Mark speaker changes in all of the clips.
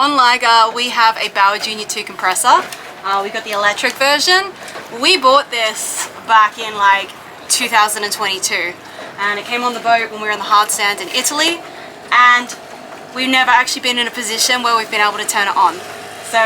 Speaker 1: On Liga, we have a Bauer Junior II compressor. We got the electric version. We bought this back in like 2022, and it came on the boat when we were in the hard sand in Italy, and we've never actually been in a position where we've been able to turn it on. So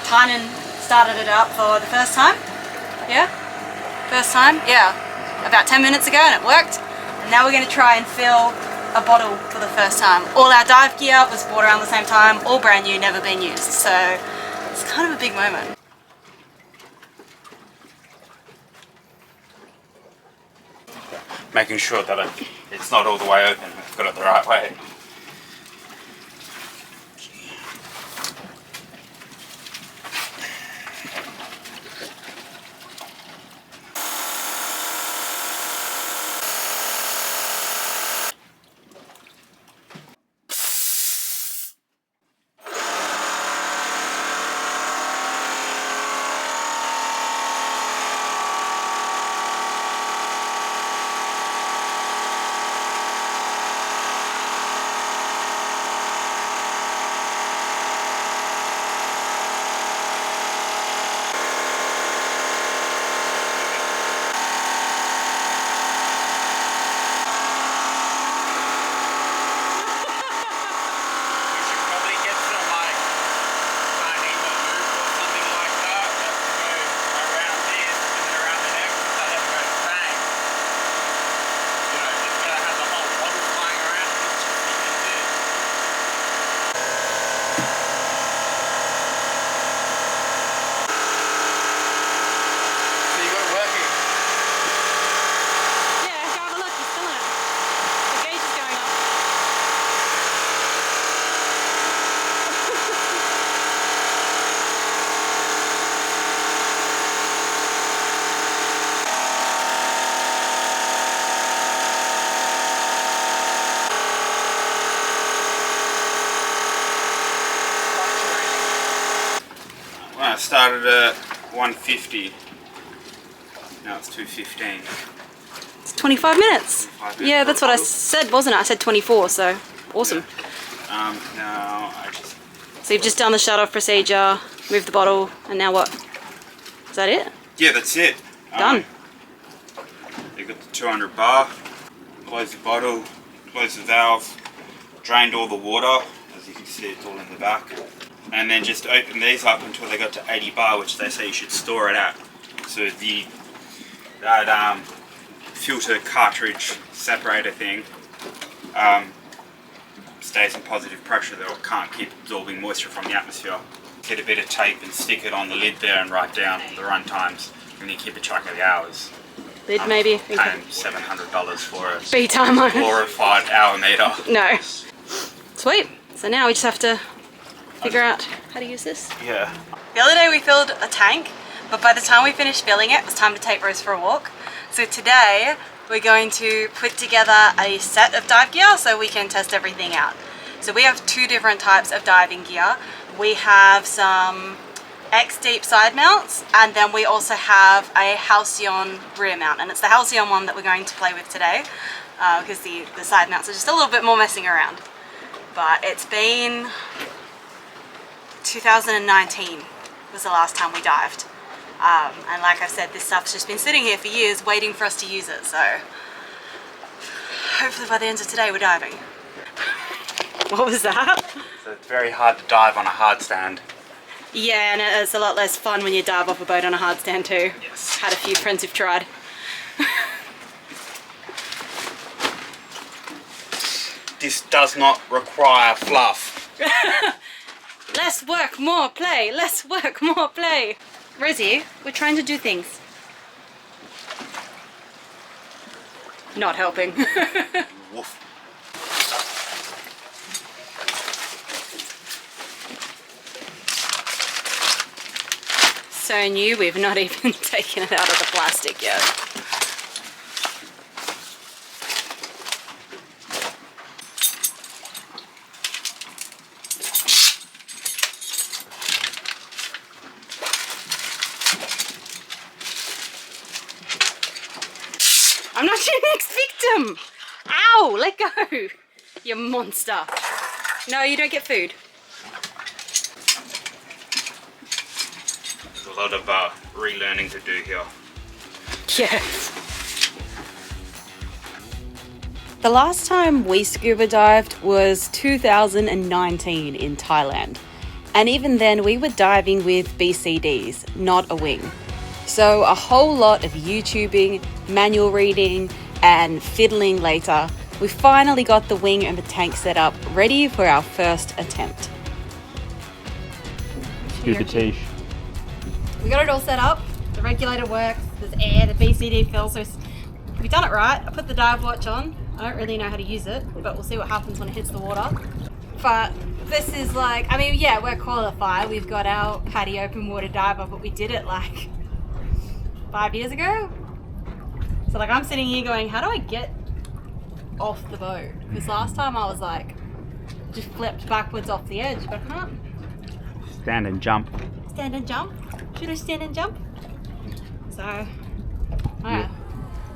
Speaker 1: Tynan started it up for the first time. Yeah? First time? Yeah. About 10 minutes ago, and it worked. And now we're going to try and fill a bottle for the first time. All our dive gear was bought around the same time, all brand new, never been used. So it's kind of a big moment.
Speaker 2: Making sure that it's not all the way open, we've got it the right way. I started at 150, now it's 215.
Speaker 1: It's 25 minutes.
Speaker 2: 25 minutes.
Speaker 1: Yeah, that's what I said, wasn't it? I said 24, so awesome.
Speaker 2: Yeah. Now I just...
Speaker 1: So you've just done the shut-off procedure, moved the bottle, and now what? Is that it?
Speaker 2: Yeah, that's it.
Speaker 1: Done.
Speaker 2: You got the 200 bar, close the bottle, close the valve, drained all the water, as you can see it's all in the back. And then just open these up until they got to 80 bar, which they say you should store it at. So that filter cartridge separator thing stays in positive pressure, though it can't keep absorbing moisture from the atmosphere. Get a bit of tape and stick it on the lid there and write down the run times, and you keep a track of the hours.
Speaker 1: Lid maybe?
Speaker 2: Paying $700 for a
Speaker 1: Free timer.
Speaker 2: glorified hour meter.
Speaker 1: No. Sweet. So now we just have to figure out how to use this.
Speaker 2: Yeah.
Speaker 1: The other day we filled a tank, but by the time we finished filling it was time to take Rose for a walk. So today we're going to put together a set of dive gear so we can test everything out. So we have two different types of diving gear. We have some X-Deep side mounts, and then we also have a Halcyon rear mount, and it's the Halcyon one that we're going to play with today because the side mounts are just a little bit more messing around. But it's been 2019 was the last time we dived, and like I've said, this stuff's just been sitting here for years waiting for us to use it, so hopefully by the end of today we're diving. What was that?
Speaker 2: So it's very hard to dive on a hard stand.
Speaker 1: Yeah, and it's a lot less fun when you dive off a boat on a hard stand too.
Speaker 2: Yes.
Speaker 1: Had a few friends who've tried.
Speaker 2: This does not require fluff.
Speaker 1: Less work, more play. Less work, more play. Rosie, we're trying to do things. Not helping.
Speaker 2: Woof.
Speaker 1: So new, we've not even taken it out of the plastic yet. I'm not your next victim! Ow! Let go! You monster. No, you don't get food.
Speaker 2: a lot of relearning to do here.
Speaker 1: Yes. The last time we scuba dived was 2019 in Thailand. And even then we were diving with BCDs, not a wing. So a whole lot of YouTubing, manual reading, and fiddling later, we finally got the wing and the tank set up, ready for our first attempt.
Speaker 2: Scuba tish.
Speaker 1: We got it all set up. The regulator works, there's air, the BCD fills, so we've done it right. I put the dive watch on. I don't really know how to use it, but we'll see what happens when it hits the water. But this is like, I mean, yeah, we're qualified. We've got our PADI Open Water diver, but we did it like 5 years ago. So like I'm sitting here going, how do I get off the boat? Because last time I was like, just flipped backwards off the edge, but I can't.
Speaker 2: Stand and jump.
Speaker 1: Stand and jump? Should I stand and jump? So, alright.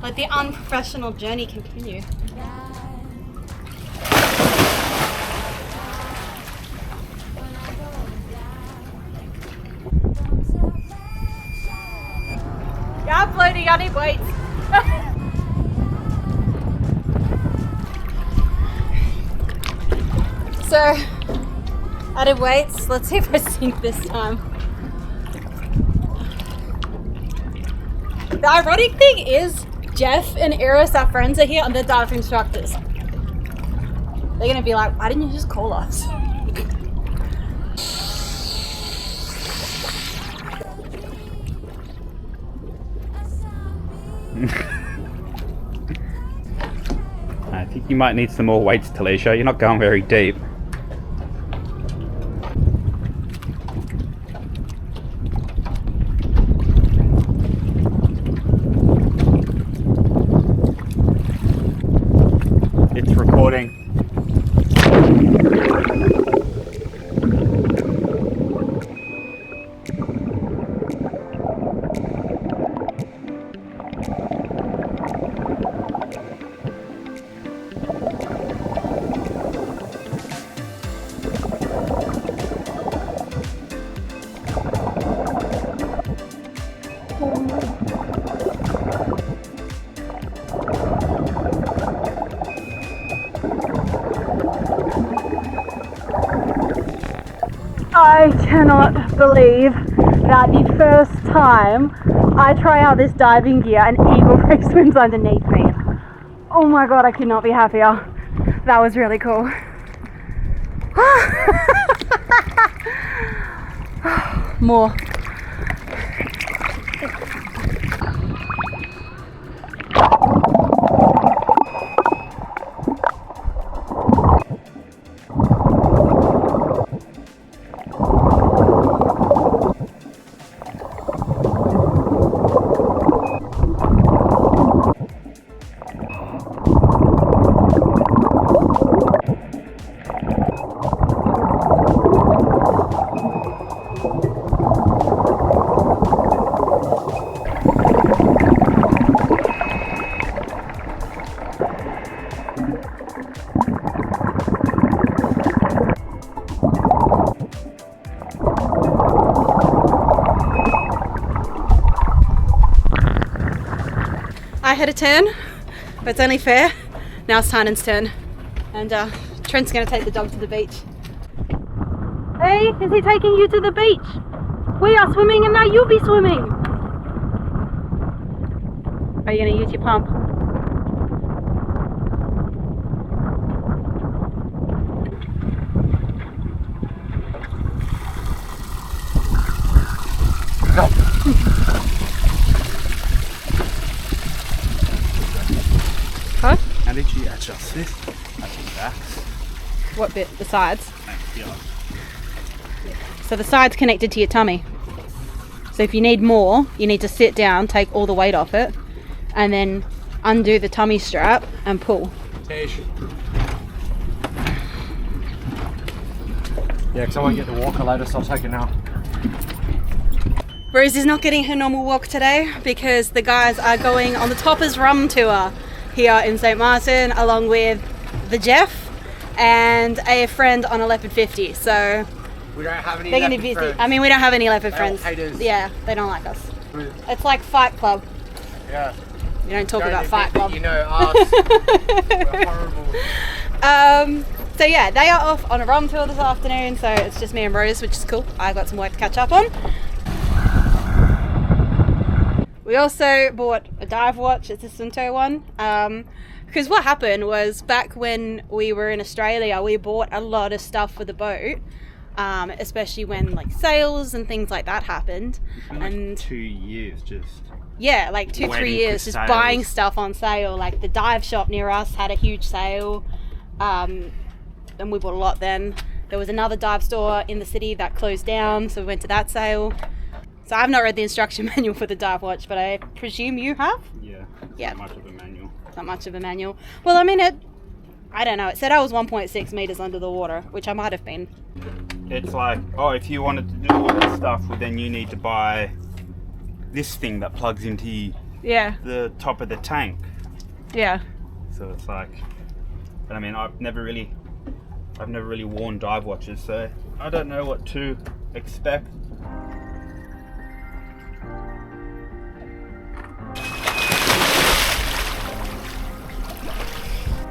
Speaker 1: Let the unprofessional journey continue. Yeah, I'm floating, I need weights. So, I did weights. Let's see if I sink this time. The ironic thing is, Jeff and Eris, our friends, are here and they're dive instructors. They're gonna be like, why didn't you just call us?
Speaker 2: I think you might need some more weights, Talisha. You're not going very deep. It's recording.
Speaker 1: I cannot believe that the first time I try out this diving gear, an eagle ray swims underneath me. Oh my god, I could not be happier. That was really cool. More. I had a turn, but it's only fair. Now it's Tynan's turn. And Trent's gonna take the dog to the beach. Hey, is he taking you to the beach? We are swimming and now you'll be swimming. Are you gonna use your pump? Huh?
Speaker 2: How did you adjust this? That.
Speaker 1: What bit? The sides?
Speaker 2: Yeah.
Speaker 1: So the side's connected to your tummy. So if you need more, you need to sit down, take all the weight off it, and then undo the tummy strap and pull.
Speaker 3: Yeah, because I won't get the walker later, so I'll take it now.
Speaker 1: Rose is not getting her normal walk today because the guys are going on the Toppers Rum Tour here in St. Martin, along with the Jeff and a friend on a Leopard 50. So
Speaker 3: We don't have any
Speaker 1: They're gonna
Speaker 3: leopard
Speaker 1: visit.
Speaker 3: friends.
Speaker 1: I mean, we don't have any leopard
Speaker 3: They're all
Speaker 1: friends.
Speaker 3: haters.
Speaker 1: Yeah, they don't like us.
Speaker 3: We-
Speaker 1: It's like Fight Club.
Speaker 3: Yeah.
Speaker 1: You don't talk
Speaker 3: Don't
Speaker 1: about
Speaker 3: admit
Speaker 1: Fight
Speaker 3: that
Speaker 1: Club.
Speaker 3: You know us. We're horrible.
Speaker 1: So yeah, they are off on a rum tour this afternoon, so it's just me and Rose, which is cool. I've got some work to catch up on. We also bought a dive watch, it's a Sunto one. Because what happened was back when we were in Australia, we bought a lot of stuff for the boat, especially when like sales and things like that happened.
Speaker 2: It's been like 2 years just.
Speaker 1: Yeah, like 2-3
Speaker 2: waiting for
Speaker 1: years just
Speaker 2: sales.
Speaker 1: buying stuff on sale. Like the dive shop near us had a huge sale, and we bought a lot then. There was another dive store in the city that closed down, so we went to that sale. So I've not read the instruction manual for the dive watch, but I presume you have?
Speaker 2: Yeah.
Speaker 1: Yeah.
Speaker 2: Not much of a manual.
Speaker 1: Not much of a manual. Well, I mean, I don't know. It said I was 1.6 meters under the water, which I might have been.
Speaker 2: It's like, oh, if you wanted to do all this stuff, well, then you need to buy this thing that plugs into
Speaker 1: Yeah,
Speaker 2: the top of the tank.
Speaker 1: yeah.
Speaker 2: So it's like, but I mean, I've never really worn dive watches, so I don't know what to expect.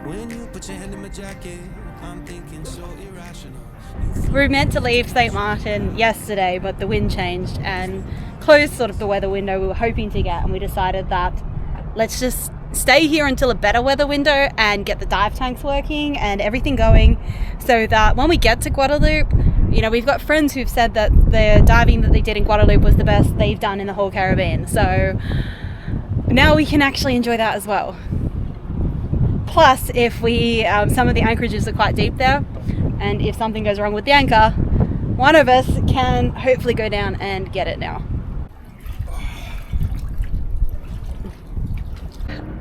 Speaker 4: When you put your hand in my jacket, I'm thinking so irrational.
Speaker 1: We were meant to leave St. Martin yesterday, but the wind changed and closed sort of the weather window we were hoping to get, and we decided that let's just stay here until a better weather window and get the dive tanks working and everything going, so that when we get to Guadeloupe, you know, we've got friends who've said that the diving that they did in Guadeloupe was the best they've done in the whole Caribbean, so now we can actually enjoy that as well. Plus, if we, some of the anchorages are quite deep there, and if something goes wrong with the anchor, one of us can hopefully go down and get it now.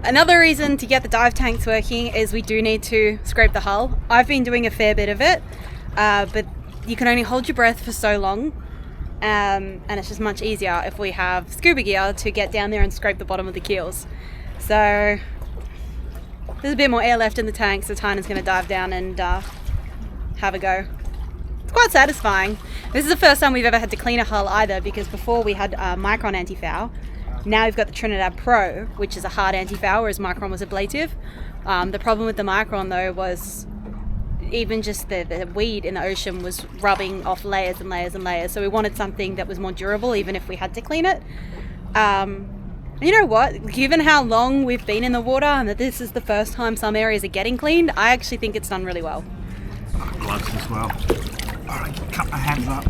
Speaker 1: Another reason to get the dive tanks working is we do need to scrape the hull. I've been doing a fair bit of it, but you can only hold your breath for so long, and it's just much easier if we have scuba gear to get down there and scrape the bottom of the keels. So there's a bit more air left in the tank, so Tina's going to dive down and have a go. It's quite satisfying. This is the first time we've ever had to clean a hull either, because before we had Micron anti-foul. Now we've got the Trinidad Pro, which is a hard anti-foul, whereas Micron was ablative. The problem with the Micron though was even just the weed in the ocean was rubbing off layers and layers and layers. So we wanted something that was more durable, even if we had to clean it. You know what, given how long we've been in the water and that this is the first time some areas are getting cleaned, I actually think it's done really well.
Speaker 2: Gloves as well. Alright, cut my hands up.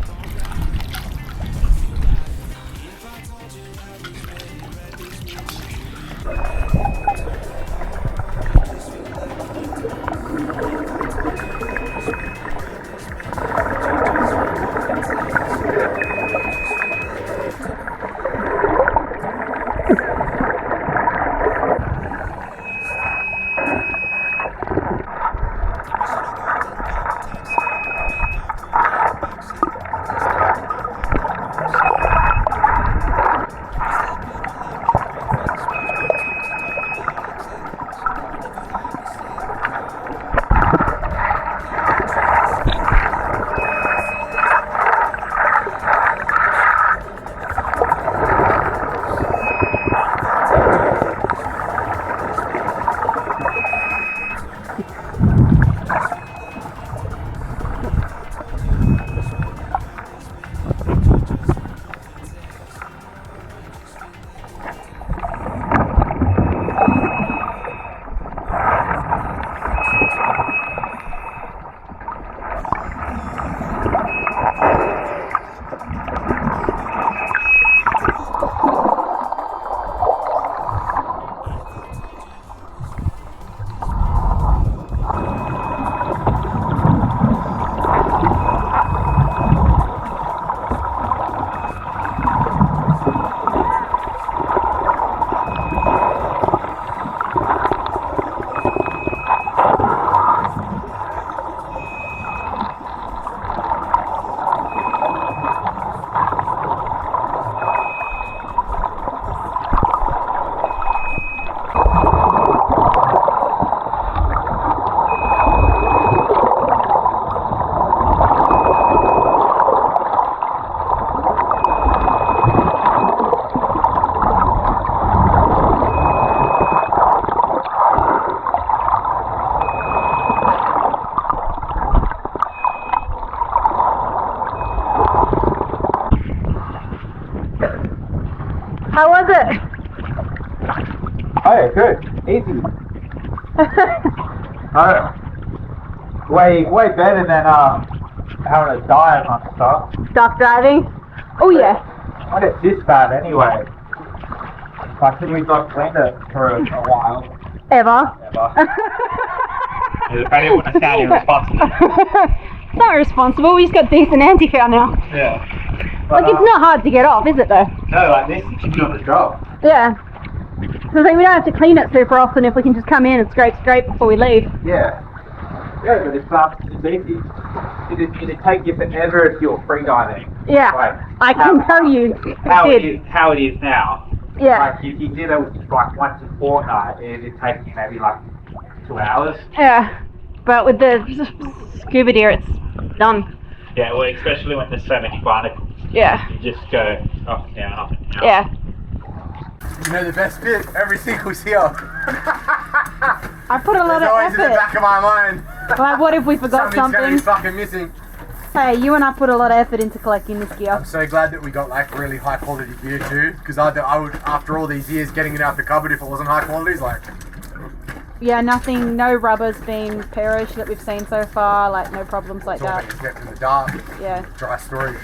Speaker 1: How was it?
Speaker 5: Oh yeah, good. Easy. Way better than having to dive on stuff.
Speaker 1: Duck diving? Oh yeah.
Speaker 5: Not it's this bad anyway. I think we've not cleaned it for a while.
Speaker 1: Ever?
Speaker 5: I didn't want to sound irresponsible.
Speaker 1: It's not irresponsible, we just got decent anti-foul now.
Speaker 5: Yeah. But,
Speaker 1: Like, it's not hard to get off, is it though?
Speaker 5: No, like this, you can do on the job.
Speaker 1: Yeah. So I think we don't have to clean it super often if we can just come in and scrape before we leave.
Speaker 5: Yeah. Yeah, but it's easy. It'd take you forever if you were free diving.
Speaker 1: Yeah.
Speaker 5: Like,
Speaker 1: I can tell you
Speaker 5: how
Speaker 1: it
Speaker 5: it is now.
Speaker 1: Yeah.
Speaker 5: Like if you did it like once a fortnight, it'd take you maybe like 2 hours.
Speaker 1: Yeah. But with the scuba gear, it's done.
Speaker 5: Yeah, well, especially when there's so many barnacles.
Speaker 1: Yeah.
Speaker 5: You just go up and down, up and down.
Speaker 1: Yeah.
Speaker 3: You know the best bit? Everything was here.
Speaker 1: I put a lot
Speaker 3: It's
Speaker 1: of
Speaker 3: always in the
Speaker 1: effort.
Speaker 3: back of my mind.
Speaker 1: Like, what if we forgot
Speaker 3: Something's gonna be
Speaker 1: something?
Speaker 3: fucking missing.
Speaker 1: Hey, you and I put a lot of effort into collecting this gear.
Speaker 3: I'm so glad that we got like really high quality gear too, because I would, after all these years getting it out the cupboard, if it wasn't high quality, it's like,
Speaker 1: Yeah, nothing, no rubber's been perished that we've seen so far, like no problems like
Speaker 3: it's all
Speaker 1: that.
Speaker 3: being kept in the dark,
Speaker 1: Yeah.
Speaker 3: dry storage.